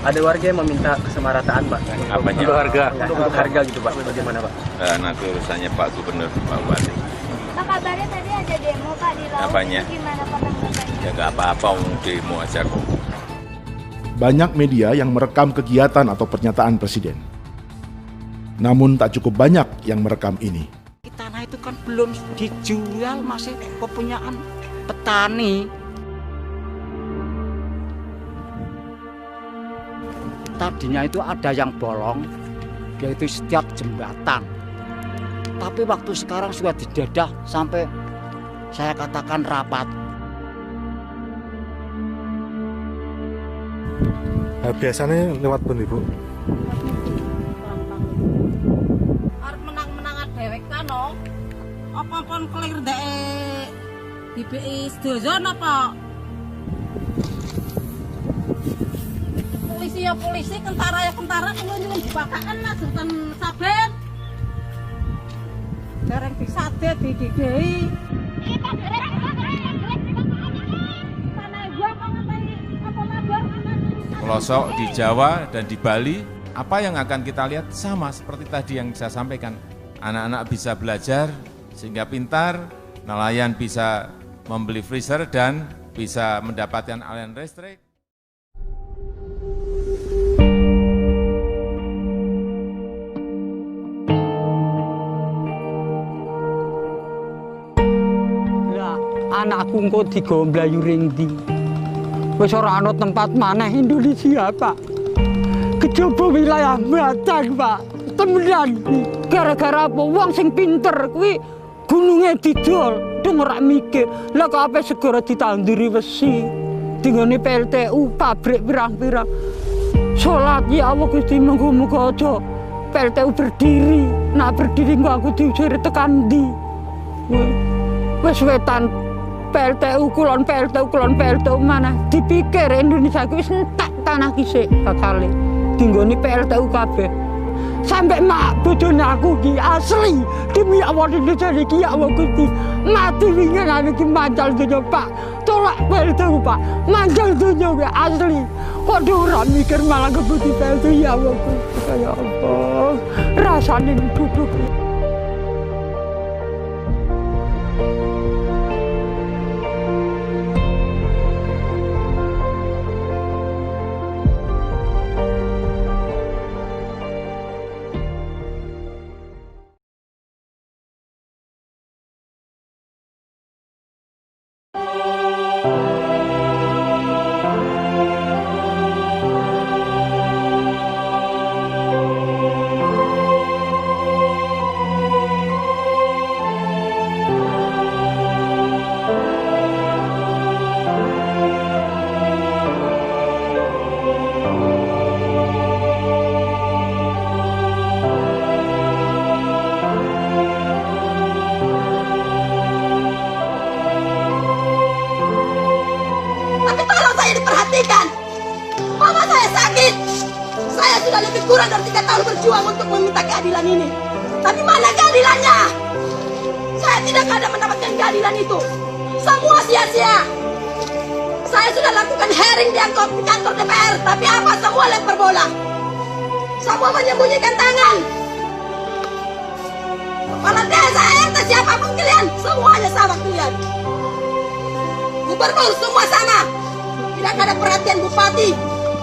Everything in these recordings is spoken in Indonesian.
Ada warga yang meminta kesamarataan, Pak. Apanya? Untuk harga gitu, Pak. Bagaimana, Pak? Nanti urusannya Pak Gubernur, Pak Bupati. Pak, kabarnya tadi ada demo, Pak, di laut. Apanya? Gimana, Pak, tanggapannya? Ya nggak apa-apa, demo aja kok. Banyak media yang merekam kegiatan atau pernyataan Presiden. Namun tak cukup banyak yang merekam ini. Tanah itu kan belum dijual, masih kepunyaan petani. Tadinya itu ada yang bolong, yaitu setiap jembatan. Tapi waktu sekarang sudah didedah sampai saya katakan rapat. Biasanya lewat pun Ibu? Arep menang-menangan dhewek kan no. Apa pun clear dek DPI sedoyo napa? Polisi ya polisi, tentara ya tentara, kalau nyuwun dibakakan lah sultan saben. Dereng disade dididhi. Pelosok di Jawa dan di Bali, apa yang akan kita lihat sama seperti tadi yang saya sampaikan. Anak-anak bisa belajar sehingga pintar, nelayan bisa membeli freezer dan bisa mendapatkan aliran listrik. Lah, anakku engko digomlayu ring ndi? Wis ora ana tempat maneh Indonesia, Pak. Kejaba wilayah Batak, Pak. Temenan. Gara-gara apa wong sing pinter kuwi gununge didol, dong ora mikir. Lah kok ape segera ditanduri wesi. Dinggone PLTU pabrik pirang-pirang. Salat ya Allah Gusti, muga-muga aja PLTU berdiri. Nah berdiri kok aku diusir tekan ndi. Wis wetan PLTU kulon mana dipikir Indonesia ku wis entek tanah kisik bakale dinggone PLTU kabeh sampai mak bojone aku ki asli demi Allah Indonesia iki ya Allah Gusti mati wingi iki mancal donya Pak tolak PLTU Pak mancal donya ki asli kok ora mikir malah kebuti PLTU ya Allah Gusti ya Allah rasane duduk. Mama saya sakit. Saya sudah lebih kurang dari 3 tahun berjuang untuk meminta keadilan ini. Tapi mana keadilannya? Saya tidak ada mendapatkan keadilan itu. Semua sia-sia. Saya sudah lakukan hearing di kantor DPR, tapi apa semua lempar bola. Semua menyembunyikan tangan. Kepala desa, RT, siapapun kalian, semuanya sama kalian. Gubernur semua sama. Tidak ada perhatian bupati.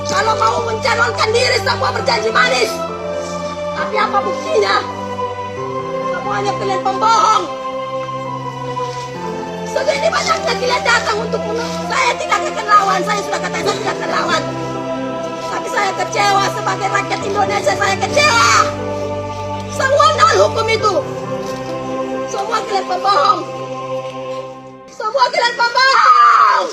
Kalau mau mencalonkan diri semua berjanji manis. Tapi apa buktinya? Semuanya kalian pembohong. Segini banyaknya kalian datang untuk saya tidak akan lawan. Saya sudah katakan saya tidak akan lawan. Tapi saya kecewa sebagai rakyat Indonesia. Saya kecewa. Semua nol hukum itu. Semua kalian pembohong. Semua kalian pembohong.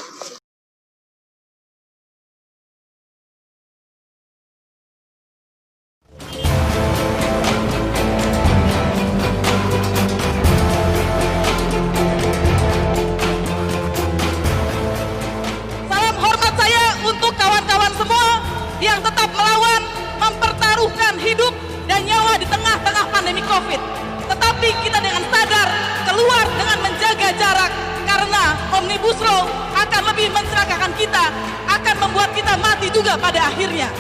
Yang tetap melawan, mempertaruhkan hidup dan nyawa di tengah-tengah pandemi COVID. Tetapi kita dengan sadar keluar dengan menjaga jarak, karena Omnibus Law akan lebih mencelakakan kita, akan membuat kita mati juga pada akhirnya.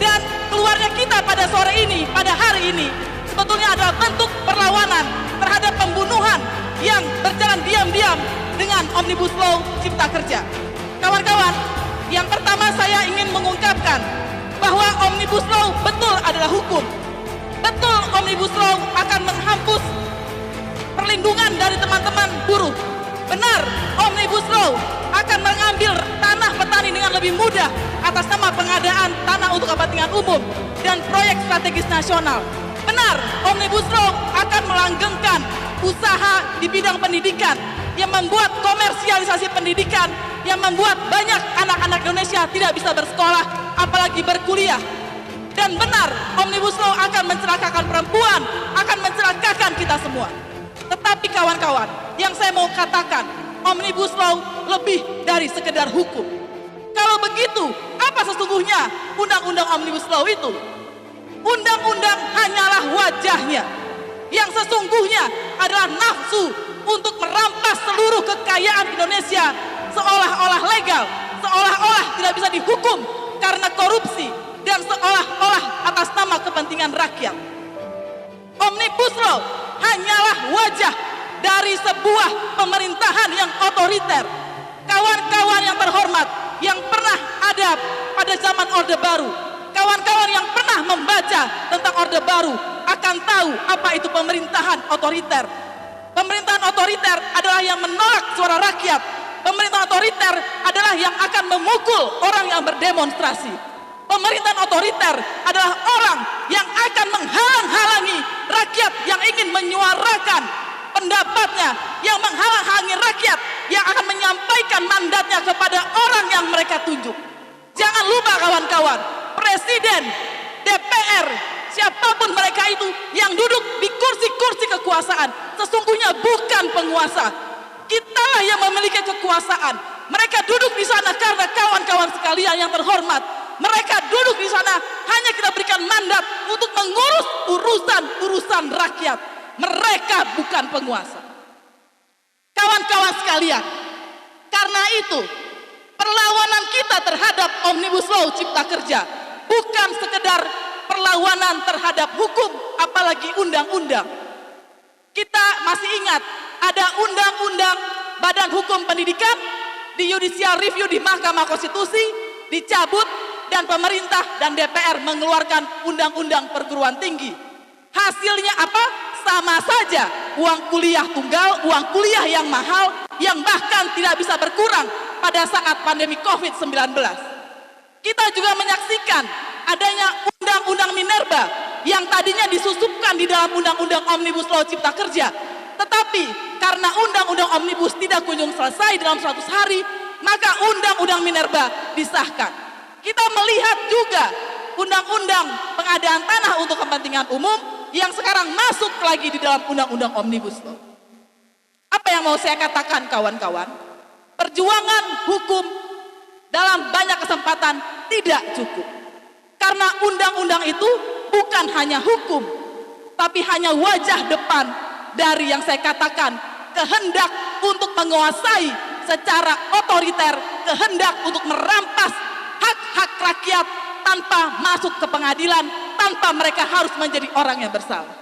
Dan keluarnya kita pada sore ini, pada hari ini, sebetulnya adalah bentuk perlawanan terhadap pembunuhan yang berjalan diam-diam dengan Omnibus Law Cipta Kerja. Kawan-kawan, yang pertama saya ingin mengungkapkan bahwa Omnibus Law betul adalah hukum. Betul Omnibus Law akan menghapus perlindungan dari teman-teman buruh. Benar, Omnibus Law akan mengambil tanah petani dengan lebih mudah atas nama pengadaan tanah untuk kepentingan umum dan proyek strategis nasional. Benar, Omnibus Law akan melanggengkan usaha di bidang pendidikan yang membuat komersialisasi pendidikan, yang membuat banyak anak-anak Indonesia tidak bisa bersekolah, apalagi berkuliah. Dan benar, Omnibus Law akan mencelakakan perempuan, akan mencelakakan kita semua. Tetapi kawan-kawan, yang saya mau katakan, Omnibus Law lebih dari sekedar hukum. Kalau begitu, apa sesungguhnya undang-undang Omnibus Law itu? Undang-undang hanyalah wajahnya. Yang sesungguhnya adalah nafsu untuk merampas seluruh kekayaan Indonesia seolah-olah legal, seolah-olah tidak bisa dihukum karena korupsi, dan seolah-olah atas nama kepentingan rakyat. Omnibus Law hanyalah wajah dari sebuah pemerintahan yang otoriter. Kawan-kawan yang terhormat yang pernah ada pada zaman Orde Baru, kawan-kawan yang pernah membaca tentang Orde Baru akan tahu apa itu pemerintahan otoriter. Pemerintahan otoriter adalah yang menolak suara rakyat. Pemerintahan otoriter adalah yang akan memukul orang yang berdemonstrasi. Pemerintahan otoriter adalah orang yang akan menghalang-halangi rakyat yang ingin menyuarakan pendapatnya, yang menghalang-halangi rakyat yang akan menyampaikan mandatnya kepada orang yang mereka tunjuk. Jangan lupa kawan-kawan, presiden, DPR, siapapun mereka itu yang duduk di kursi-kursi kekuasaan sesungguhnya bukan penguasa. Kitalah yang memiliki kekuasaan. Mereka duduk di sana karena kawan-kawan sekalian yang terhormat, mereka duduk di sana hanya kita berikan mandat untuk mengurus urusan-urusan rakyat. Mereka bukan penguasa. Kawan-kawan sekalian, karena itu perlawanan kita terhadap Omnibus Law Cipta Kerja bukan sekedar perlawanan terhadap hukum, apalagi undang-undang. Kita masih ingat ada undang-undang Badan Hukum Pendidikan di judicial review di Mahkamah Konstitusi dicabut, dan pemerintah dan DPR mengeluarkan undang-undang perguruan tinggi. Hasilnya apa? Sama saja, uang kuliah tunggal, uang kuliah yang mahal, yang bahkan tidak bisa berkurang pada saat pandemi COVID-19. Kita juga menyaksikan adanya undang-undang Minerba yang tadinya disusupkan di dalam undang-undang Omnibus Law Cipta Kerja. Tetapi karena undang-undang Omnibus tidak kunjung selesai dalam 100 hari, maka undang-undang Minerba disahkan. Kita melihat juga undang-undang pengadaan tanah untuk kepentingan umum yang sekarang masuk lagi di dalam undang-undang Omnibus Law. Apa yang mau saya katakan kawan-kawan? Perjuangan hukum dalam banyak kesempatan tidak cukup. Karena undang-undang itu bukan hanya hukum, tapi hanya wajah depan dari yang saya katakan kehendak untuk menguasai secara otoriter, kehendak untuk merampas hak-hak rakyat tanpa masuk ke pengadilan, tanpa mereka harus menjadi orang yang bersalah.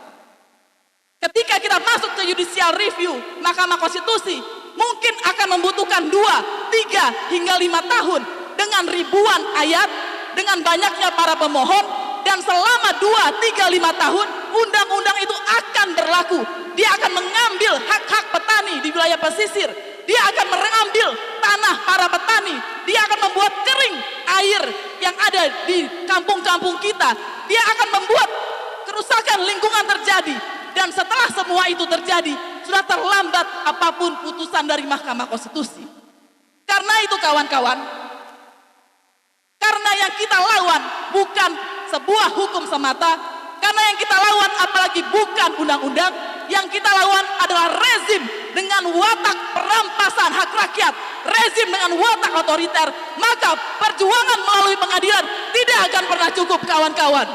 Ketika kita masuk ke judicial review Mahkamah Konstitusi, mungkin akan membutuhkan 2, 3, hingga 5 tahun dengan ribuan ayat, dengan banyaknya para pemohon, dan selama 2, 3, 5 tahun undang-undang itu akan berlaku. Dia akan mengambil hak-hak petani di wilayah pesisir, dia akan mengambil tanah para petani, dia akan membuat kering air yang ada di kampung-kampung kita, dia akan membuat kerusakan lingkungan terjadi. Dan setelah semua itu terjadi, sudah terlambat apapun putusan dari Mahkamah Konstitusi. Karena itu kawan-kawan, karena yang kita lawan bukan sebuah hukum semata, karena yang kita lawan apalagi bukan undang-undang, yang kita lawan adalah rezim dengan watak perampasan hak rakyat, rezim dengan watak otoriter, maka perjuangan melalui pengadilan tidak akan pernah cukup kawan-kawan.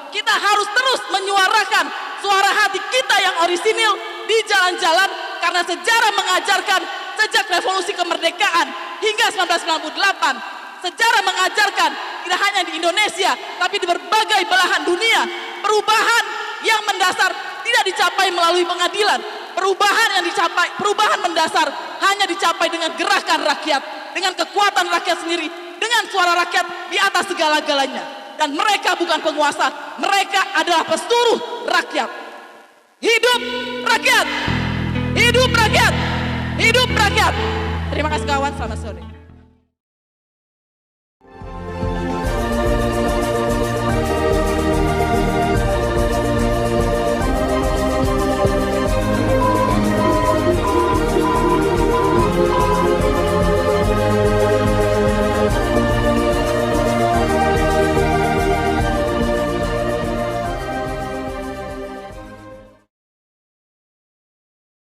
Kita harus terus menyuarakan suara hati kita yang orisinil di jalan-jalan, karena sejarah mengajarkan sejak revolusi kemerdekaan hingga 1998, sejarah mengajarkan tidak hanya di Indonesia, tapi di berbagai belahan dunia, perubahan yang mendasar tidak dicapai melalui pengadilan. Perubahan mendasar hanya dicapai dengan gerakan rakyat, dengan kekuatan rakyat sendiri, dengan suara rakyat di atas segala-galanya. Dan mereka bukan penguasa, mereka adalah pesuruh rakyat. Hidup rakyat! Hidup rakyat! Hidup rakyat! Terima kasih kawan, selamat sore.